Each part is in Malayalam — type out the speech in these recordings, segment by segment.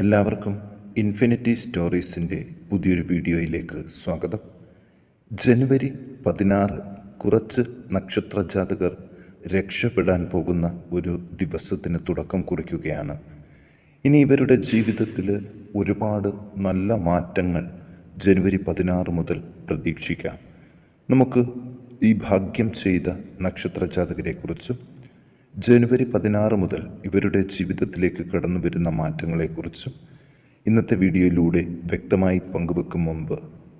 എല്ലാവർക്കും ഇൻഫിനിറ്റി സ്റ്റോറീസിൻ്റെ പുതിയൊരു വീഡിയോയിലേക്ക് സ്വാഗതം. ജനുവരി 16 കുറച്ച് നക്ഷത്രജാതകർ രക്ഷപ്പെടാൻ പോകുന്ന ഒരു ദിവസത്തിന് തുടക്കം കുറിക്കുകയാണ്. ഇനി ഇവരുടെ ജീവിതത്തിൽ ഒരുപാട് നല്ല മാറ്റങ്ങൾ ജനുവരി 16 മുതൽ പ്രതീക്ഷിക്കാം. നമുക്ക് ഈ ഭാഗ്യം ചെയ്ത നക്ഷത്രജാതകരെക്കുറിച്ചും ജനുവരി 16 മുതൽ ഇവരുടെ ജീവിതത്തിലേക്ക് കടന്നു വരുന്ന മാറ്റങ്ങളെക്കുറിച്ചും ഇന്നത്തെ വീഡിയോയിലൂടെ വ്യക്തമായി പങ്കുവെക്കും മുമ്പ്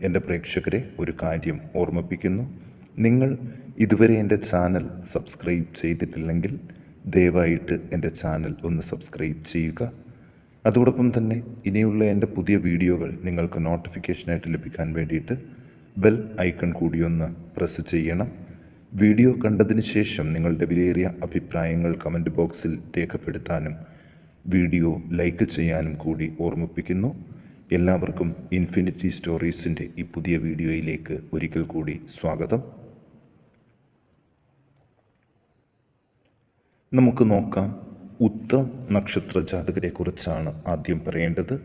എൻ്റെ പ്രേക്ഷകരെ ഒരു കാര്യം ഓർമ്മിപ്പിക്കുന്നു. നിങ്ങൾ ഇതുവരെ എൻ്റെ ചാനൽ സബ്സ്ക്രൈബ് ചെയ്തിട്ടില്ലെങ്കിൽ ദയവായിട്ട് എൻ്റെ ചാനൽ ഒന്ന് സബ്സ്ക്രൈബ് ചെയ്യുക. അതോടൊപ്പം തന്നെ ഇനിയുള്ള എൻ്റെ പുതിയ വീഡിയോകൾ നിങ്ങൾക്ക് നോട്ടിഫിക്കേഷനായിട്ട് ലഭിക്കാൻ വേണ്ടിയിട്ട് ബെൽ ഐക്കൺ കൂടി ഒന്ന് പ്രസ് ചെയ്യണം. വീഡിയോ കണ്ടതിന് ശേഷം നിങ്ങളുടെ വിലയേറിയ അഭിപ്രായങ്ങൾ കമൻറ്റ് ബോക്സിൽ രേഖപ്പെടുത്താനും വീഡിയോ ലൈക്ക് ചെയ്യാനും കൂടി ഓർമ്മിപ്പിക്കുന്നു. എല്ലാവർക്കും ഇൻഫിനിറ്റി സ്റ്റോറീസിൻ്റെ ഈ പുതിയ വീഡിയോയിലേക്ക് ഒരിക്കൽ കൂടി സ്വാഗതം. നമുക്ക് നോക്കാം. ഉത്രം നക്ഷത്ര ജാതകരെക്കുറിച്ചാണ് ആദ്യം പറയേണ്ടത്.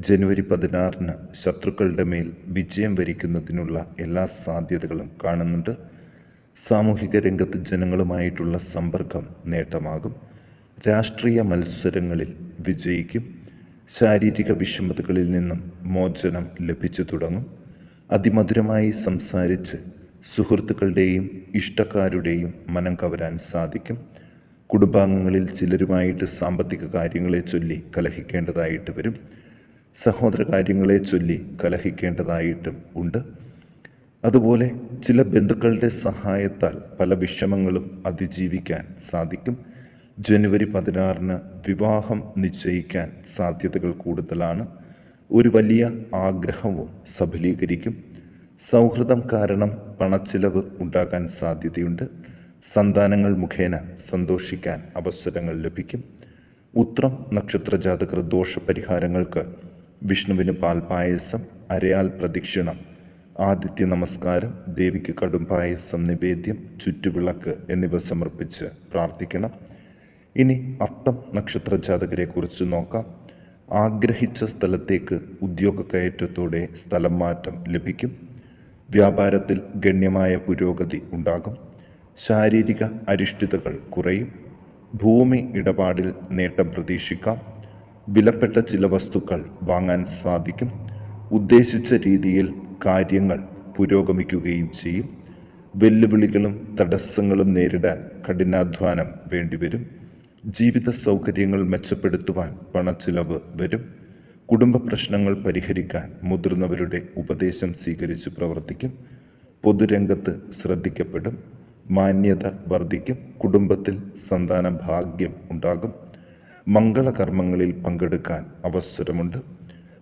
ജനുവരി 16 ശത്രുക്കളുടെ മേൽ വിജയം വരിക്കുന്നതിനുള്ള എല്ലാ സാധ്യതകളും കാണുന്നുണ്ട്. സാമൂഹിക രംഗത്ത് ജനങ്ങളുമായിട്ടുള്ള സമ്പർക്കം നേട്ടമാകും. രാഷ്ട്രീയ മത്സരങ്ങളിൽ വിജയിക്കും. ശാരീരിക വിഷമതകളിൽ നിന്നും മോചനം ലഭിച്ചു തുടങ്ങും. അതിമധുരമായി സംസാരിച്ച് സുഹൃത്തുക്കളുടെയും ഇഷ്ടക്കാരുടെയും മനം കവരാൻ സാധിക്കും. കുടുംബാംഗങ്ങളിൽ ചിലരുമായിട്ട് സാമ്പത്തിക കാര്യങ്ങളെ ചൊല്ലി കലഹിക്കേണ്ടതായിട്ട് വരും. സഹോദര കാര്യങ്ങളെ ചൊല്ലി കലഹിക്കേണ്ടതായിട്ടും ഉണ്ട്. അതുപോലെ ചില ബന്ധുക്കളുടെ സഹായത്താൽ പല വിഷമങ്ങളും അതിജീവിക്കാൻ സാധിക്കും. ജനുവരി 16 വിവാഹം നിശ്ചയിക്കാൻ സാധ്യതകൾ കൂടുതലാണ്. ഒരു വലിയ ആഗ്രഹവും സഫലീകരിക്കും. സൗഹൃദം കാരണം പണച്ചിലവ് ഉണ്ടാകാൻ സാധ്യതയുണ്ട്. സന്താനങ്ങൾ മുഖേന സന്തോഷിക്കാൻ അവസരങ്ങൾ ലഭിക്കും. ഉത്രം നക്ഷത്രജാതകർ ദോഷപരിഹാരങ്ങൾക്ക് വിഷ്ണുവിന് പാൽപായസം, അരയാൽ പ്രദക്ഷിണം, ആദിത്യ നമസ്കാരം, ദേവിക്ക് കടുംപായസം നിവേദ്യം, ചുറ്റുവിളക്ക് എന്നിവ സമർപ്പിച്ച് പ്രാർത്ഥിക്കണം. ഇനി അത്തം നക്ഷത്ര ജാതകരെക്കുറിച്ച് നോക്കാം. ആഗ്രഹിച്ച സ്ഥലത്തേക്ക് ഉദ്യോഗ കയറ്റത്തോടെ സ്ഥലം മാറ്റം ലഭിക്കും. വ്യാപാരത്തിൽ ഗണ്യമായ പുരോഗതി ഉണ്ടാകും. ശാരീരിക അരിഷ്ടിതകൾ കുറയും. ഭൂമി ഇടപാടിൽ നേട്ടം പ്രതീക്ഷിക്കാം. വിലപ്പെട്ട ചില വസ്തുക്കൾ വാങ്ങാൻ സാധിക്കും. ഉദ്ദേശിച്ച രീതിയിൽ കാര്യങ്ങൾ പുരോഗമിക്കുകയും ചെയ്യും. വെല്ലുവിളികളും തടസ്സങ്ങളും നേരിടാൻ കഠിനാധ്വാനം വേണ്ടിവരും. ജീവിത സൗകര്യങ്ങൾ മെച്ചപ്പെടുത്തുവാൻ പണച്ചിലവ് വരും. കുടുംബ പ്രശ്നങ്ങൾ പരിഹരിക്കാൻ മുതിർന്നവരുടെ ഉപദേശം സ്വീകരിച്ച് പ്രവർത്തിക്കും. പൊതുരംഗത്ത് ശ്രദ്ധിക്കപ്പെടും. മാന്യത വർദ്ധിക്കും. കുടുംബത്തിൽ സന്താന ഭാഗ്യം ഉണ്ടാകും. മംഗളകർമ്മങ്ങളിൽ പങ്കെടുക്കാൻ അവസരമുണ്ട്.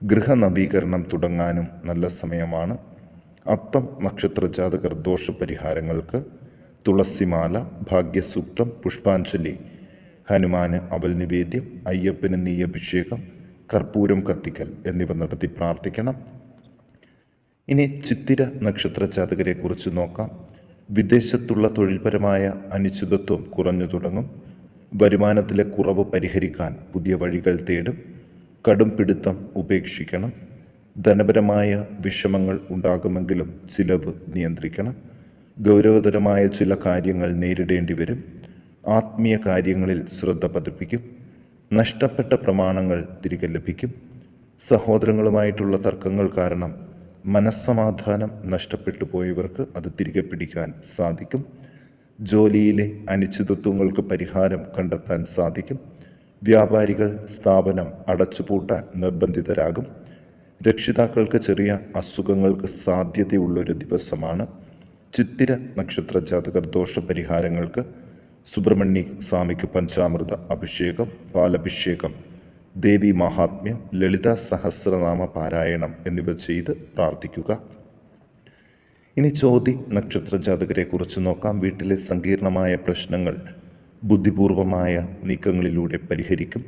ഗൃഹനവീകരണം തുടങ്ങാനും നല്ല സമയമാണ്. അത്തം നക്ഷത്ര ജാതകർ ദോഷപരിഹാരങ്ങൾക്ക് തുളസിമാല, ഭാഗ്യസൂക്തം, പുഷ്പാഞ്ജലി, ഹനുമാന് അവൽ നിവേദ്യം, അയ്യപ്പന് നെയ്യഭിഷേകം, കർപ്പൂരം കത്തിക്കൽ എന്നിവ നടത്തി പ്രാർത്ഥിക്കണം. ഇനി ചിത്തിര നക്ഷത്ര ജാതകരെക്കുറിച്ച് നോക്കാം. വിദേശത്തുള്ള തൊഴിൽപരമായ അനിശ്ചിതത്വം കുറഞ്ഞു തുടങ്ങും. വരുമാനത്തിലെ കുറവ് പരിഹരിക്കാൻ പുതിയ വഴികൾ തേടും. കടും പിടുത്തം ഉപേക്ഷിക്കണം. ധനപരമായ വിഷമങ്ങൾ ഉണ്ടാകുമെങ്കിലും ചിലവ് നിയന്ത്രിക്കണം. ഗൗരവതരമായ ചില കാര്യങ്ങൾ നേരിടേണ്ടി വരും. ആത്മീയ കാര്യങ്ങളിൽ ശ്രദ്ധ പതിപ്പിക്കും. നഷ്ടപ്പെട്ട പ്രമാണങ്ങൾ തിരികെ ലഭിക്കും. സഹോദരങ്ങളുമായിട്ടുള്ള തർക്കങ്ങൾ കാരണം മനസ്സമാധാനം നഷ്ടപ്പെട്ടു പോയവർക്ക് അത് തിരികെ പിടിക്കാൻ സാധിക്കും. ജോലിയിലെ അനിശ്ചിതത്വങ്ങൾക്ക് പരിഹാരം കണ്ടെത്താൻ സാധിക്കും. വ്യാപാരികൾ സ്ഥാപനം അടച്ചുപൂട്ടാൻ നിർബന്ധിതരാകും. രക്ഷിതാക്കൾക്ക് ചെറിയ അസുഖങ്ങൾക്ക് സാധ്യതയുള്ളൊരു ദിവസമാണ്. ചിത്തിര നക്ഷത്ര ജാതകർ ദോഷപരിഹാരങ്ങൾക്ക് സുബ്രഹ്മണ്യ സ്വാമിക്ക് പഞ്ചാമൃത അഭിഷേകം, പാലഭിഷേകം, ദേവി മഹാത്മ്യം, ലളിത സഹസ്രനാമ പാരായണം എന്നിവ ചെയ്ത് പ്രാർത്ഥിക്കുക. ഇനി ചോതി നക്ഷത്ര ജാതകരെക്കുറിച്ച് നോക്കാം. വീട്ടിലെ സങ്കീർണമായ പ്രശ്നങ്ങൾ ബുദ്ധിപൂർവമായ നീക്കങ്ങളിലൂടെ പരിഹരിക്കും.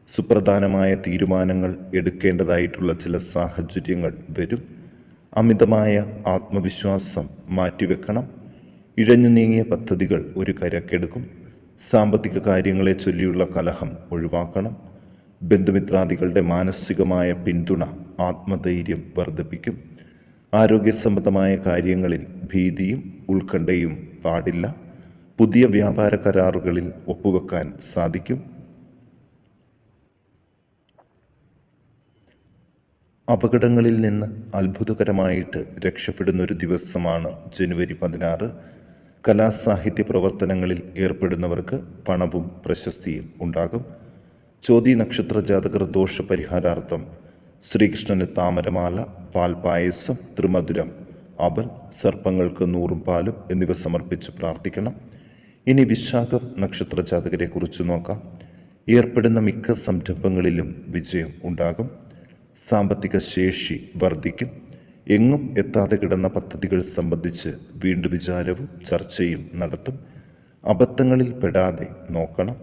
സുപ്രധാനമായ തീരുമാനങ്ങൾ എടുക്കേണ്ടതായിട്ടുള്ള ചില സാഹചര്യങ്ങൾ വരും. അമിതമായ ആത്മവിശ്വാസം മാറ്റിവെക്കണം. ഇഴഞ്ഞു നീങ്ങിയ പദ്ധതികൾ ഒരു കരക്കെടുക്കും. സാമ്പത്തിക കാര്യങ്ങളെ ചൊല്ലിയുള്ള കലഹം ഒഴിവാക്കണം. ബന്ധുമിത്രാദികളുടെ മാനസികമായ പിന്തുണ ആത്മധൈര്യം വർദ്ധിപ്പിക്കും. ആരോഗ്യ സംബന്ധമായ കാര്യങ്ങളിൽ ഭീതിയും ഉത്കണ്ഠയും പാടില്ല. പുതിയ വ്യാപാര കരാറുകളിൽ ഒപ്പുവെക്കാൻ സാധിക്കും. അപകടങ്ങളിൽ നിന്ന് അത്ഭുതകരമായിട്ട് രക്ഷപ്പെടുന്നൊരു ദിവസമാണ് ജനുവരി 16. കലാസാഹിത്യ പ്രവർത്തനങ്ങളിൽ ഏർപ്പെടുന്നവർക്ക് പണവും പ്രശസ്തിയും ഉണ്ടാകും. ചോതി നക്ഷത്ര ജാതകർ ദോഷപരിഹാരാർത്ഥം ശ്രീകൃഷ്ണന് താമരമാല, പാൽപായസം, ത്രിമധുരം, അവൽ, സർപ്പങ്ങൾക്ക് 100 പാലും എന്നിവ സമർപ്പിച്ച് പ്രാർത്ഥിക്കണം. ഇനി വിശാഖം നക്ഷത്ര ജാതകരെ കുറിച്ച് നോക്കാം. ഏർപ്പെടുന്ന മിക്ക സംരംഭങ്ങളിലും വിജയം ഉണ്ടാകും. സാമ്പത്തിക ശേഷി വർദ്ധിക്കും. എങ്ങും എത്താതെ കിടന്ന പദ്ധതികൾ സംബന്ധിച്ച് വീണ്ടും വിചാരവും ചർച്ചയും നടത്തും. അബദ്ധങ്ങളിൽ പെടാതെ നോക്കണം.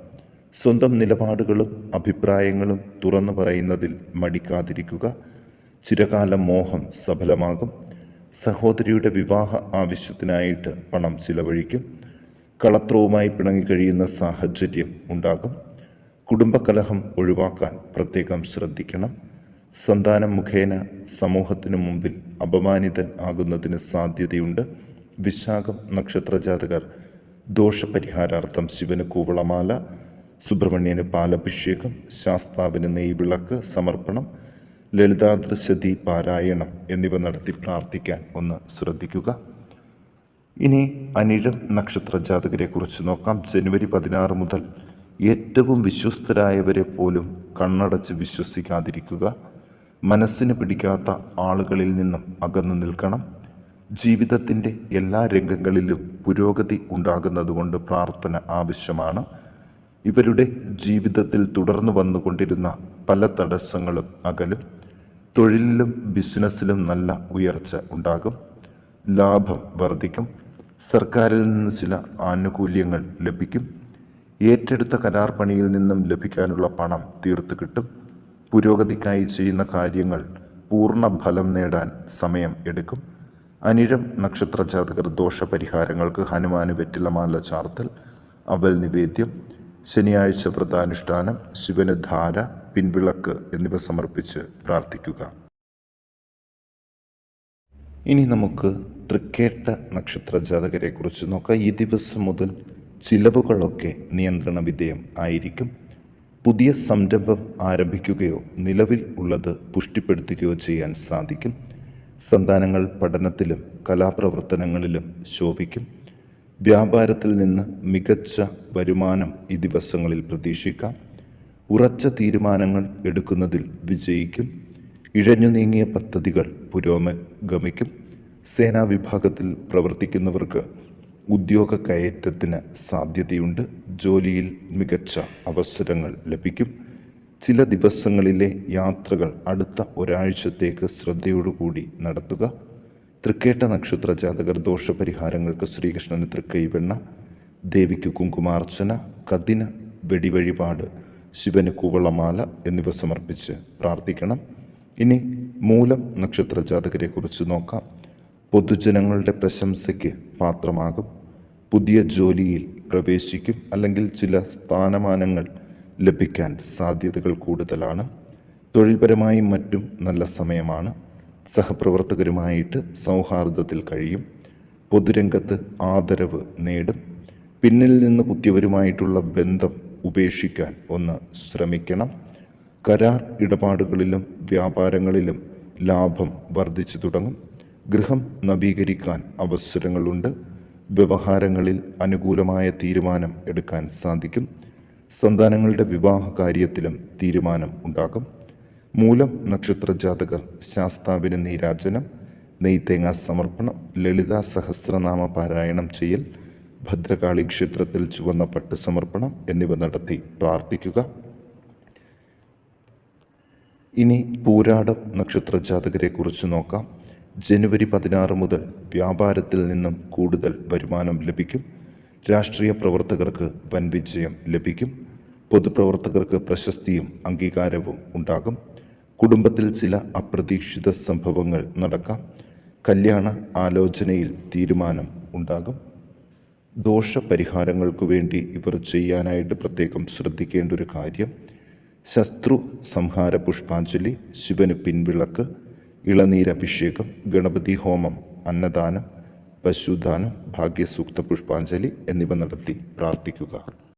സ്വന്തം നിലപാടുകളും അഭിപ്രായങ്ങളും തുറന്നു പറയുന്നതിൽ മടിക്കാതിരിക്കുക. ചിരകാല മോഹം സഫലമാകും. സഹോദരിയുടെ വിവാഹ ആവശ്യത്തിനായിട്ട് പണം ചിലവഴിക്കും. കളത്രവുമായി പിണങ്ങിക്കഴിയുന്ന സാഹചര്യം ഉണ്ടാകും. കുടുംബകലഹം ഒഴിവാക്കാൻ പ്രത്യേകം ശ്രദ്ധിക്കണം. സന്താനം മുഖേന സമൂഹത്തിനു മുമ്പിൽ അപമാനിതൻ ആകുന്നതിന് സാധ്യതയുണ്ട്. വിശാഖം നക്ഷത്ര ജാതകർ ദോഷപരിഹാരാർത്ഥം ശിവന് കൂവളമാല, സുബ്രഹ്മണ്യന് പാലഭിഷേകം, ശാസ്താവിന് നെയ്വിളക്ക് സമർപ്പണം, ലളിതാദൃശതി പാരായണം എന്നിവ നടത്തി പ്രാർത്ഥിക്കാൻ ഒന്ന് ശ്രദ്ധിക്കുക. ഇനി അനിഴം നക്ഷത്ര ജാതകരെ കുറിച്ച് നോക്കാം. ജനുവരി 16 മുതൽ ഏറ്റവും വിശ്വസ്തരായവരെ പോലും കണ്ണടച്ച് വിശ്വസിക്കാതിരിക്കുക. മനസ്സിന് പിടിക്കാത്ത ആളുകളിൽ നിന്നും അകന്നു നിൽക്കണം. ജീവിതത്തിൻ്റെ എല്ലാ രംഗങ്ങളിലും പുരോഗതി ഉണ്ടാകുന്നതുകൊണ്ട് പ്രാർത്ഥന ആവശ്യമാണ്. ഇവരുടെ ജീവിതത്തിൽ തുടർന്നു വന്നുകൊണ്ടിരുന്ന പല തടസ്സങ്ങളും അകലും. തൊഴിലിലും ബിസിനസ്സിലും നല്ല ഉയർച്ച ഉണ്ടാകും. ലാഭം വർദ്ധിക്കും. സർക്കാരിൽ നിന്ന് ചില ആനുകൂല്യങ്ങൾ ലഭിക്കും. ഏറ്റെടുത്ത കരാർ പണിയിൽ നിന്നും ലഭിക്കാനുള്ള പണം തീർത്തു കിട്ടും. പുരോഗതിക്കായി ചെയ്യുന്ന കാര്യങ്ങൾ പൂർണ്ണ ഫലം നേടാൻ സമയം എടുക്കും. അനിഴം നക്ഷത്ര ജാതകർ ദോഷപരിഹാരങ്ങൾക്ക് ഹനുമാന് വെറ്റിലമാല ചാർത്തൽ, അവൽ നിവേദ്യം, ശനിയാഴ്ച വ്രതാനുഷ്ഠാനം, ശിവന് ധാര, പിൻവിളക്ക് എന്നിവ സമർപ്പിച്ച് പ്രാർത്ഥിക്കുക. ഇനി നമുക്ക് തൃക്കേട്ട നക്ഷത്ര ജാതകരെ കുറിച്ച് നോക്കാം. ഈ ദിവസം മുതൽ ചിലവുകളൊക്കെ നിയന്ത്രണ വിധേയം ആയിരിക്കും. പുതിയ സംരംഭം ആരംഭിക്കുകയോ നിലവിൽ ഉള്ളത് പുഷ്ടിപ്പെടുത്തുകയോ ചെയ്യാൻ സാധിക്കും. സന്താനങ്ങൾ പഠനത്തിലും കലാപ്രവർത്തനങ്ങളിലും ശോഭിക്കും. വ്യാപാരത്തിൽ നിന്ന് മികച്ച വരുമാനം ഈ ദിവസങ്ങളിൽ പ്രതീക്ഷിക്കാം. ഉറച്ച തീരുമാനങ്ങൾ എടുക്കുന്നതിൽ വിജയിക്കും. ഇഴഞ്ഞു നീങ്ങിയ പദ്ധതികൾ പുരോഗമിക്കും. സേനാ വിഭാഗത്തിൽ പ്രവർത്തിക്കുന്നവർക്ക് ഉദ്യോഗ കയറ്റത്തിന് സാധ്യതയുണ്ട്. ജോലിയിൽ മികച്ച അവസരങ്ങൾ ലഭിക്കും. ചില ദിവസങ്ങളിലെ യാത്രകൾ അടുത്ത ഒരാഴ്ചത്തേക്ക് ശ്രദ്ധയോടുകൂടി നടത്തുക. തൃക്കേട്ട നക്ഷത്ര ജാതകർ ദോഷപരിഹാരങ്ങൾക്ക് ശ്രീകൃഷ്ണന് തൃക്കൈവെണ്ണ, ദേവിക്ക് കുങ്കുമാർച്ചന, കതിന വെടിവഴിപാട്, ശിവന് കൂവളമാല എന്നിവ സമർപ്പിച്ച് പ്രാർത്ഥിക്കണം. ഇനി മൂലം നക്ഷത്ര ജാതകരെ കുറിച്ച് നോക്കാം. പൊതുജനങ്ങളുടെ പ്രശംസയ്ക്ക് പാത്രമാകും. പുതിയ ജോലിയിൽ പ്രവേശിക്കും. അല്ലെങ്കിൽ ചില സ്ഥാനമാനങ്ങൾ ലഭിക്കാൻ സാധ്യതകൾ കൂടുതലാണ്. തൊഴിൽപരമായും മറ്റും നല്ല സമയമാണ്. സഹപ്രവർത്തകരുമായിട്ട് സൗഹാർദ്ദത്തിൽ കഴിയും. പൊതുരംഗത്ത് ആദരവ് നേടും. പിന്നിൽ നിന്ന് കുത്തിയവരുമായിട്ടുള്ള ബന്ധം ഉപേക്ഷിക്കാൻ ഒന്ന് ശ്രമിക്കണം. കരാർ ഇടപാടുകളിലും വ്യാപാരങ്ങളിലും ലാഭം വർദ്ധിച്ചു തുടങ്ങും. ഗൃഹം നവീകരിക്കാൻ അവസരങ്ങളുണ്ട്. വ്യവഹാരങ്ങളിൽ അനുകൂലമായ തീരുമാനം എടുക്കാൻ സാധിക്കും. സന്താനങ്ങളുടെ വിവാഹ കാര്യത്തിലും തീരുമാനം ഉണ്ടാകും. മൂലം നക്ഷത്ര ജാതകർ ശാസ്താവിന് നീരാജനം, നെയ്തേങ്ങ സമർപ്പണം, ലളിതാ സഹസ്രനാമ പാരായണം ചെയ്യൽ, ഭദ്രകാളി ക്ഷേത്രത്തിൽ ചുവന്ന പട്ട് സമർപ്പണം എന്നിവ നടത്തി പ്രാർത്ഥിക്കുക. ഇനി പൂരാടം നക്ഷത്ര ജാതകരെ കുറിച്ച് നോക്കാം. ജനുവരി 16 മുതൽ വ്യാപാരത്തിൽ നിന്നും കൂടുതൽ വരുമാനം ലഭിക്കും. രാഷ്ട്രീയ പ്രവർത്തകർക്ക് വൻ വിജയം ലഭിക്കും. പൊതുപ്രവർത്തകർക്ക് പ്രശസ്തിയും അംഗീകാരവും ഉണ്ടാകും. കുടുംബത്തിൽ ചില അപ്രതീക്ഷിത സംഭവങ്ങൾ നടക്കാം. കല്യാണ ആലോചനയിൽ തീരുമാനം ഉണ്ടാകും. ദോഷപരിഹാരങ്ങൾക്കു വേണ്ടി ഇവർ ചെയ്യാനായിട്ട് പ്രത്യേകം ശ്രദ്ധിക്കേണ്ട ഒരു കാര്യം, ശത്രു സംഹാര പുഷ്പാഞ്ജലി, ശിവന് പിൻവിളക്ക്, ഇളനീരഭിഷേകം, ഗണപതി ഹോമം, അന്നദാനം, പശുദാനം, ഭാഗ്യസൂക്ത പുഷ്പാഞ്ജലി എന്നിവ നടത്തി പ്രാർത്ഥിക്കുക.